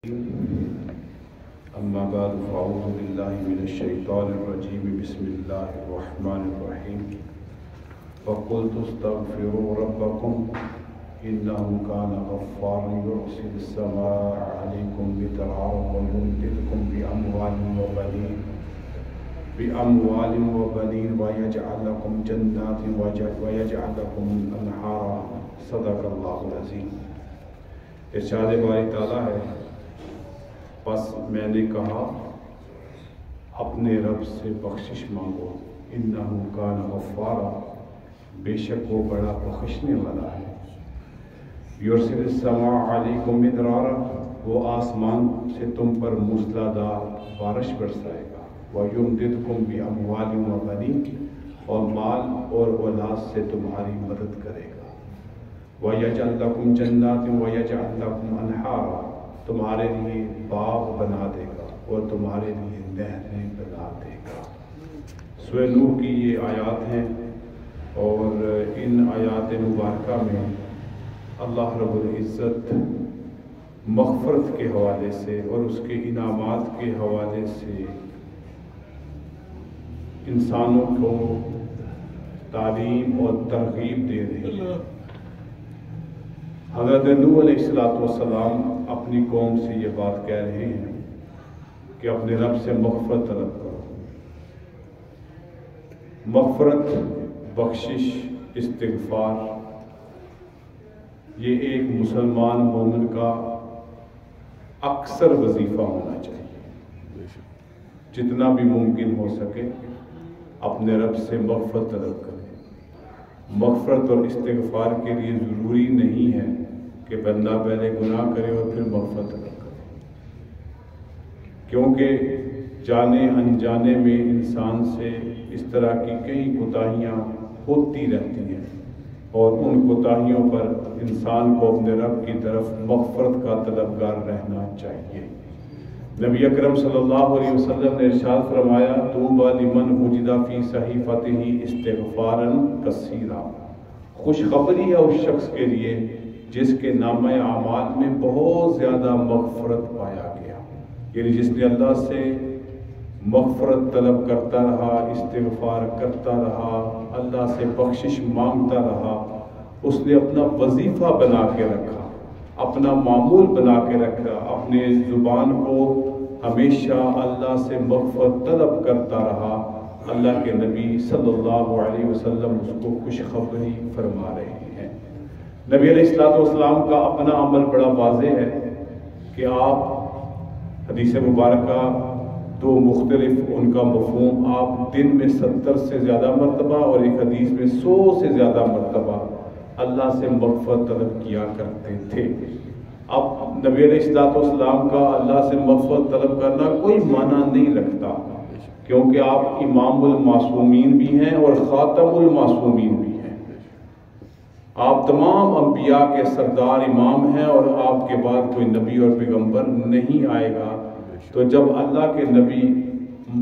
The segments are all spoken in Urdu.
أما بعد فأعوذ بالله من الشيطان الرجيم بسم الله الرحمن الرحيم فقلت استغفروا ربكم إنه كان غفارا يرسل السماء عليكم مدرارا ويمددكم بأموال وبنين ويجعل لكم جنات ويجعل لكم أنهارا صدق الله العظيم۔ ارشاد باری تعالیٰ ہے، پس میں نے کہا اپنے رب سے بخشش مانگو، انہو کان غفارا، بے شک وہ بڑا بخشنے والا ہے، یرسل السماء علیکم مدرارا، وہ آسمان سے تم پر موسلادھار بارش برسائے گا، وَيُمْدِدْكُمْ بِأَمْوَالٍ وَبَنِينَ، اور مال اور اولاد سے تمہاری مدد کرے گا، وَيَجْعَلْ لَكُمْ جَنَّاتٍ وَيَجْعَلْ لَكُمْ أَنْهَارًا، تمہارے لیے باغ بنا دے گا اور تمہارے لیے نہریں بنا دے گا۔ سورہ نوح کی یہ آیات ہیں، اور ان آیات مبارکہ میں اللہ رب العزت مغفرت کے حوالے سے اور اس کے انعامات کے حوالے سے انسانوں کو تعلیم اور ترغیب دے رہے ہیں۔ حضرت نوح علیہ السلام اپنی قوم سے یہ بات کہہ رہے ہیں کہ اپنے رب سے مغفرت طلب کرو۔ مغفرت، بخشش، استغفار، یہ ایک مسلمان مومن کا اکثر وظیفہ ہونا چاہیے۔ جتنا بھی ممکن ہو سکے اپنے رب سے مغفرت طلب کریں۔ مغفرت اور استغفار کے لیے ضروری نہیں ہے کہ بندہ پہلے گناہ کرے اور پھر مغفرت طلب کرے، کیونکہ جانے انجانے میں انسان سے اس طرح کی کئی کوتاہیاں ہوتی رہتی ہیں، اور ان کوتاہیوں پر انسان کو اپنے رب کی طرف مغفرت کا طلبگار رہنا چاہیے۔ نبی اکرم صلی اللہ علیہ وسلم نے ارشاد فرمایا، طوبی لمن وجد فی صحیفتہ استغفارا کثیرا، خوشخبری ہے اس شخص کے لیے جس کے نامہ اعمال میں بہت زیادہ مغفرت پایا گیا، یعنی جس نے اللہ سے مغفرت طلب کرتا رہا، استغفار کرتا رہا، اللہ سے بخشش مانگتا رہا، اس نے اپنا وظیفہ بنا کے رکھا، اپنا معمول بنا کے رکھا، اپنے زبان کو ہمیشہ اللہ سے مغفرت طلب کرتا رہا۔ اللہ کے نبی صلی اللہ علیہ وسلم اس کو خوشخبری فرما رہے ہیں۔ نبی علیہ السلام کا اپنا عمل بڑا واضح ہے کہ آپ حدیث مبارکہ دو مختلف ان کا مفہوم، آپ دن میں 70 سے زیادہ مرتبہ اور ایک حدیث میں 100 سے زیادہ مرتبہ اللہ سے مغفرت طلب کیا کرتے تھے۔ اب نبی علیہ السلام کا اللہ سے مغفرت طلب کرنا کوئی معنی نہیں رکھتا، کیونکہ آپ امام المعصومین بھی ہیں اور خاتم المعصومین بھی ہیں۔ آپ تمام انبیاء کے سردار امام ہیں، اور آپ کے بعد کوئی نبی اور پیغمبر نہیں آئے گا۔ تو جب اللہ کے نبی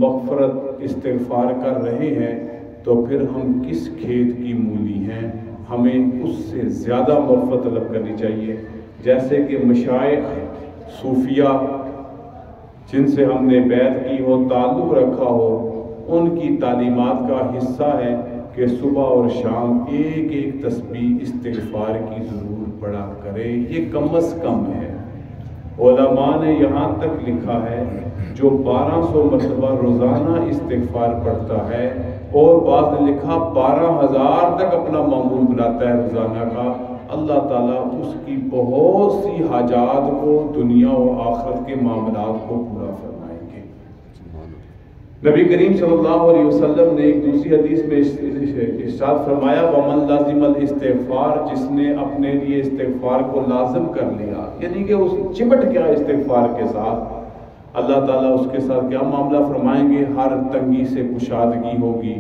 مغفرت استغفار کر رہے ہیں تو پھر ہم کس کھیت کی مولی ہیں؟ ہمیں اس سے زیادہ مغفرت طلب کرنی چاہیے۔ جیسے کہ مشائخ صوفیہ جن سے ہم نے بیعت کی ہو، تعلق رکھا ہو، ان کی تعلیمات کا حصہ ہے کہ صبح اور شام ایک ایک تسبیح استغفار کی ضرور پڑھا کرے، یہ کم از کم ہے۔ علماء نے یہاں تک لکھا ہے جو 1200 مرتبہ روزانہ استغفار پڑھتا ہے، اور بعض نے لکھا 12,000 تک اپنا معمول بناتا ہے روزانہ کا، اللہ تعالیٰ اس کی بہت سی حاجات کو، دنیا و آخرت کے معاملات کو پورا فرمائیں گے۔ نبی کریم صلی اللہ علیہ وسلم نے ایک دوسری حدیث میں ارشاد فرمایا، وَمَنْ لَازِمَ الْاِسْتِغْفَارِ، جس نے اپنے لیے استغفار کو لازم کر لیا، یعنی کہ اس چمٹ گیا استغفار کے ساتھ، اللہ تعالیٰ اس کے ساتھ کیا معاملہ فرمائیں گے؟ ہر تنگی سے کشادگی ہوگی،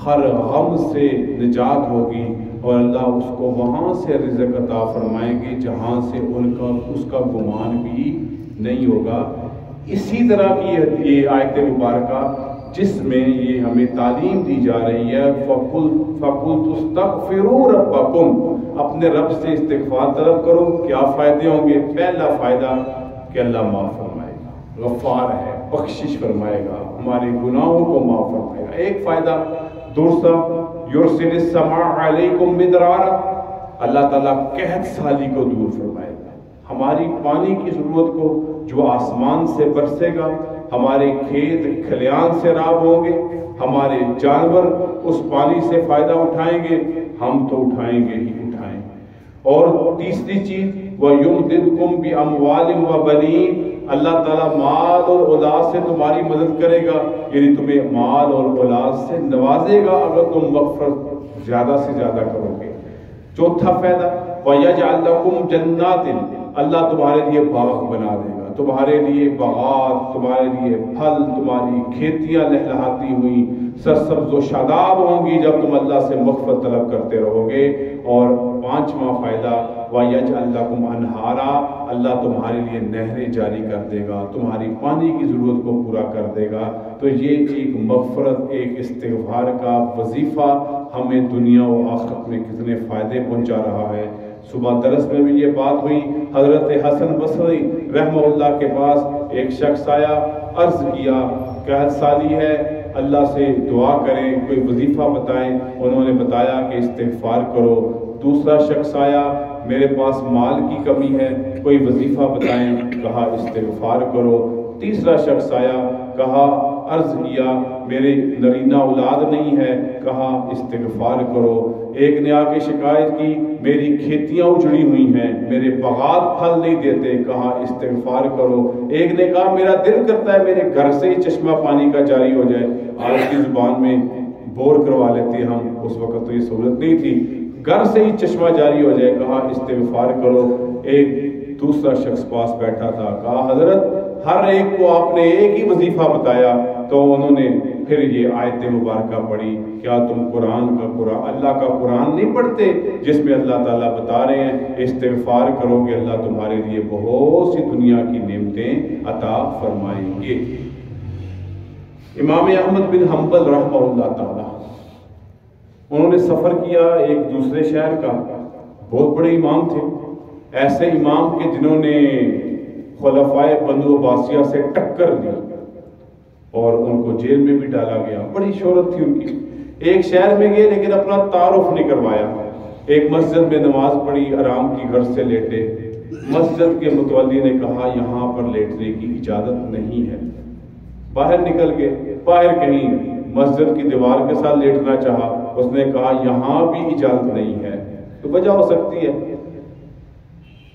ہر غم سے نجات ہوگی، اور اللہ اس کو وہاں سے رزق عطا فرمائیں گے جہاں سے اس کا گمان بھی نہیں ہوگا۔ اسی طرح کی یہ آیت مبارکہ جس میں یہ ہمیں تعلیم دی جا رہی ہے فَقُلْتُ اسْتَغْفِرُوا رَبَّكُمْ، اپنے رب سے استغفار طلب کرو۔ کیا فائدے ہوں گے؟ پہلا فائدہ کہ اللہ معاف فرمائے گا، غفار ہے، بخشش فرمائے گا، ہمارے گناہوں کو معاف فرمائے گا، ایک فائدہ۔ دوسرا یرسل السماء علیکم مدرارا، اللہ تعالیٰ قحط سالی کو دور فرمائے گا، ہماری پانی کی ضرورت کو جو آسمان سے برسے گا، ہمارے کھیت کھلیان سے راب ہوں گے، ہمارے جانور اس پانی سے فائدہ اٹھائیں گے، ہم تو اٹھائیں گے ہی اٹھائیں گے۔ اور تیسری چیز وَيُمْدِدْكُمْ بِأَمْوَالٍ وَبَنِينَ، اللہ تعالیٰ مال اور اولاد سے تمہاری مدد کرے گا، یعنی تمہیں مال اور اولاد سے نوازے گا اگر تم مغفرت زیادہ سے زیادہ کرو گے۔ چوتھا فائدہ وَيَجْعَلْ لَكُمْ جَنَّاتٍ، اللہ تمہارے لیے باغ بنا دے گا، تمہارے لیے باغات، تمہارے لیے پھل، تمہاری کھیتیاں لہلہاتی ہوئی سرسبز و شاداب ہوں گی جب تم اللہ سے مغفرت طلب کرتے رہو گے۔ اور پانچواں فائدہ وَيَجْعَلْ لَكُمْ أَنْهَارًا، اللہ تمہارے لیے نہریں جاری کر دے گا، تمہاری پانی کی ضرورت کو پورا کر دے گا۔ تو یہ ایک مغفرت، ایک استغفار کا وظیفہ ہمیں دنیا و آخرت میں کتنے فائدے پہنچا رہا ہے۔ صبح درس میں بھی یہ بات ہوئی، حضرت حسن بصری رحمہ اللہ کے پاس ایک شخص آیا، عرض کیا قحط سالی ہے، اللہ سے دعا کریں، کوئی وظیفہ بتائیں۔ انہوں نے بتایا کہ استغفار کرو۔ دوسرا شخص آیا، میرے پاس مال کی کمی ہے، کوئی وظیفہ بتائیں، کہا استغفار کرو۔ تیسرا شخص آیا، کہا عرض کیا میرے نرینہ اولاد نہیں ہے، کہا استغفار کرو۔ ایک نے آ کے شکایت کی میری کھیتیاں اجڑی ہوئی ہیں، میرے باغات پھل نہیں دیتے، کہا استغفار کرو۔ ایک نے کہا میرا دل کرتا ہے میرے گھر سے ہی چشمہ پانی کا جاری ہو جائے، آج کی زبان میں بور کروا لیتے ہم، اس وقت تو یہ سہولت نہیں تھی، گھر سے ہی چشمہ جاری ہو جائے، کہا استغفار کرو۔ ایک دوسرا شخص پاس بیٹھا تھا، کہا حضرت ہر ایک کو آپ نے ایک ہی وظیفہ بتایا، تو انہوں نے پھر یہ آیت مبارکہ پڑھی، کیا تم اللہ کا قرآن نہیں پڑھتے جس میں اللہ تعالیٰ بتا رہے ہیں استغفار کرو گے اللہ تمہارے لیے بہت سی دنیا کی نعمتیں عطا فرمائیں گے۔ امام احمد بن حنبل رحمہ اللہ تعالیٰ، انہوں نے سفر کیا ایک دوسرے شہر کا، بہت بڑے امام تھے، ایسے امام کے جنہوں نے خلفائے بنو عباسیہ سے ٹکر دی اور ان کو جیل میں بھی ڈالا گیا، بڑی شہرت تھی ان کی۔ ایک شہر میں گئے لیکن اپنا تعارف نہیں کروایا، ایک مسجد میں نماز پڑھی، آرام کی گھر سے لیٹے، مسجد کے متولی نے کہا یہاں پر لیٹنے کی اجازت نہیں ہے، باہر نکل گئے، باہر کہیں مسجد کی دیوار کے ساتھ لیٹنا چاہا، اس نے کہا یہاں بھی اجازت نہیں ہے۔ تو وجہ ہو سکتی ہے،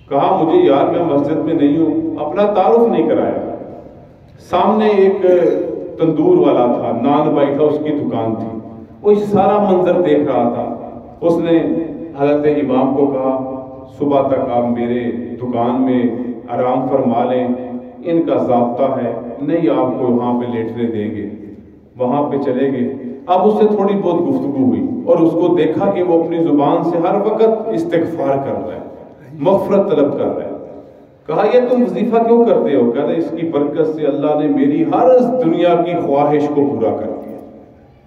کہا مجھے یار میں مسجد میں نہیں ہوں، اپنا تعارف نہیں کرایا۔ سامنے ایک تندور والا تھا، نان بائی تھا، اس کی دکان تھی، وہ سارا منظر دیکھ رہا تھا۔ اس نے حضرت امام کو کہا صبح تک آپ میرے دکان میں آرام فرما لیں، ان کا ضابطہ ہے نہیں آپ کو وہاں پہ لیٹنے دیں گے۔ وہاں پہ چلے گئے، اب اس سے تھوڑی بہت گفتگو ہوئی اور اس کو دیکھا کہ وہ اپنی زبان سے ہر وقت استغفار کر رہا ہے، مغفرت طلب کر رہا ہے۔ کہا یہ تم وظیفہ کیوں کرتے ہو؟ کہتے اس کی برکت سے اللہ نے میری ہر دنیا کی خواہش کو پورا کر دیا۔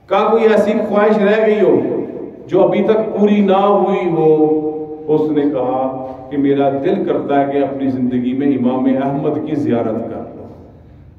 کہا کوئی ایسی خواہش رہ گئی ہو جو ابھی تک پوری نہ ہوئی ہو؟ اس نے کہا کہ میرا دل کرتا ہے کہ اپنی زندگی میں امام احمد کی زیارت کر لوں،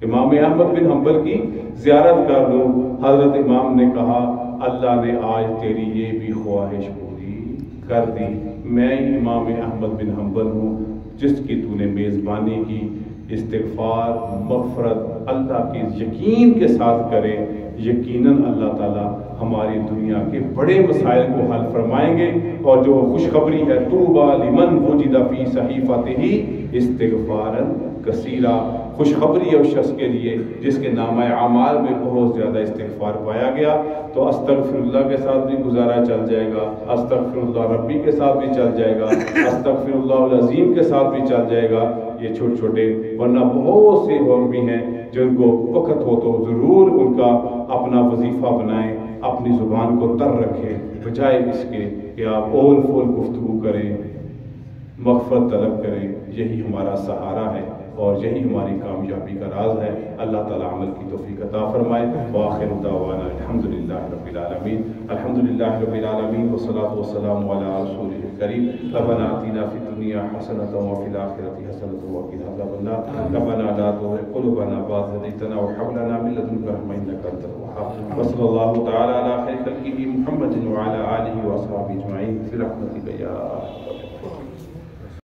امام احمد بن حنبل کی زیارت کر لوں۔ حضرت امام نے کہا اللہ نے آج تیری یہ بھی خواہش پوری کر دی، میں امام احمد بن حنبل ہوں جس کی تو نے میزبانی کی۔ استغفار مغفرت اللہ کے یقین کے ساتھ کرے، یقیناً اللہ تعالیٰ ہماری دنیا کے بڑے مسائل کو حل فرمائیں گے۔ اور جو خوشخبری ہے طوبیٰ لمن وجد فی صحیفتہ استغفارا کثیرا، خوشخبری ہے اس شخص کے لیے جس کے نامہ اعمال میں بہت زیادہ استغفار پایا گیا۔ تو استغفر اللہ کے ساتھ بھی گزارا چل جائے گا، استغفر اللہ ربی کے ساتھ بھی چل جائے گا، استغفر اللہ العظیم کے ساتھ بھی چل جائے گا، یہ چھوٹے چھوٹے، ورنہ بہت سے اور بھی ہیں جن کو وقت ہو تو ضرور ان کا اپنا وظیفہ بنائیں، اپنی زبان کو تر رکھیں، بجائے اس کے کہ آپ اول فول گفتگو کریں، مغفرت طلب کریں۔ یہی ہمارا سہارا ہے۔ اور یہی ہماری کامیابی کا راز ہے۔ اللہ تعالیٰ عمل کی توفیق عطا فرمائے۔ وآخر دعوانا الحمدللہ رب العالمین۔ الحمدللہ رب العالمین والصلاة والسلام علی رسولہ الکریم۔ ربنا آتنا فی الدنیا حسنۃ وفی الآخرۃ حسنۃ وقنا عذاب النار۔ ربنا لا تزغ قلوبنا بعد إذ هديتنا وهب لنا من لدنك رحمة إنك أنت الوهاب۔ وصلى الله تعالى على خير خلقه محمد وعلى آله وأصحابه أجمعين برحمتك يا أرحم الراحمين۔